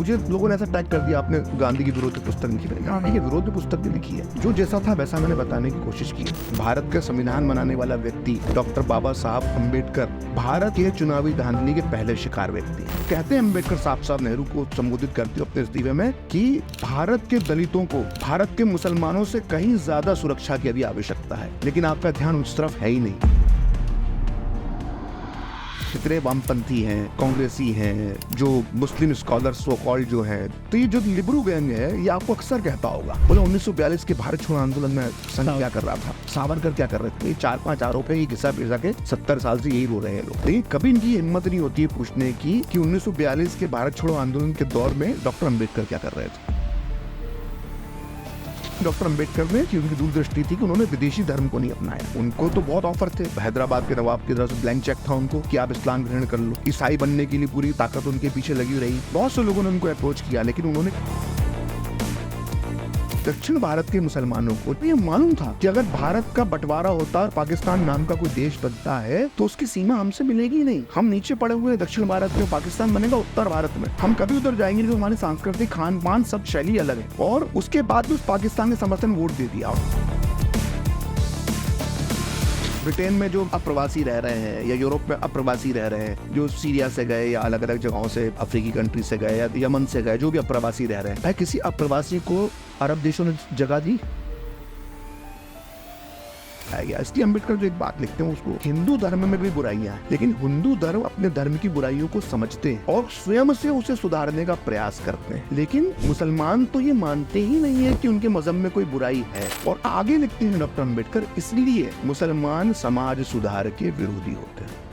मुझे लोगों ने ऐसा टैग कर दिया, आपने गांधी की विरोधी पुस्तक लिखी है। गांधी की विरोधी पुस्तक भी लिखी है, जो जैसा था वैसा मैंने बताने की कोशिश की है। भारत का संविधान बनाने वाला व्यक्ति डॉक्टर बाबा साहब अम्बेडकर भारत के चुनावी धांधली के पहले शिकार व्यक्ति। कहते हैं अम्बेडकर साफ नेहरू को संबोधित करते अपने इस्तीफे में कि भारत के दलितों को भारत के मुसलमानों से कहीं ज्यादा सुरक्षा की अभी आवश्यकता है, लेकिन आपका ध्यान उस तरफ है ही नहीं। कितने वामपंथी हैं, कांग्रेसी हैं, जो मुस्लिम स्कॉलर सो कॉल्ड जो है, तो ये जो लिबरू गैंग है ये आपको अक्सर कहता होगा, बोले 1942 के भारत छोड़ो आंदोलन में संघ क्या कर रहा था, सावरकर क्या कर रहे थे। 4-5 आरोप है, ये घिसा पिसा के 70 साल से यही रो रहे हैं लोग। लेकिन कभी इनकी हिम्मत नहीं होती है पूछने की कि 1942 के भारत छोड़ो आंदोलन के दौर में डॉक्टर अम्बेडकर क्या कर रहे थे। डॉक्टर अम्बेडकर ने कि उनकी दूरदृष्टि थी कि उन्होंने विदेशी धर्म को नहीं अपनाया। उनको तो बहुत ऑफर थे, हैदराबाद के नवाब की तरफ से ब्लैंक चेक था उनको कि आप इस्लाम ग्रहण कर लो। ईसाई बनने के लिए पूरी ताकत उनके पीछे लगी रही। बहुत से लोगों ने उनको अप्रोच किया, लेकिन उन्होंने दक्षिण भारत के मुसलमानों को ये मालूम था कि अगर भारत का बंटवारा होता और पाकिस्तान नाम का कोई देश बनता है तो उसकी सीमा हमसे मिलेगी नहीं। हम नीचे पड़े हुए दक्षिण भारत में, पाकिस्तान बनेगा उत्तर भारत में। हम कभी उधर जाएंगे तो हमारी सांस्कृतिक खान पान सब शैली अलग है। और उसके बाद भी उस पाकिस्तान के समर्थन वोट दे दिया। ब्रिटेन में जो अप्रवासी रह रहे हैं या यूरोप में अप्रवासी रह रहे हैं, जो सीरिया से गए या अलग अलग जगहों से, अफ्रीकी कंट्री से गए या यमन से गए, जो भी अप्रवासी रह रहे हैं, भाई किसी अप्रवासी को अरब देशों ने जगह दी? इसलिए अम्बेडकर जो एक बात लिखते हैं उसको, हिंदू धर्म में भी बुराइयां हैं, लेकिन हिंदू धर्म अपने धर्म की बुराइयों को समझते हैं और स्वयं से उसे सुधारने का प्रयास करते हैं। लेकिन मुसलमान तो ये मानते ही नहीं है कि उनके मजहब में कोई बुराई है। और आगे लिखते हैं डॉक्टर अम्बेडकर, इसलिए मुसलमान समाज सुधार के विरोधी होते हैं।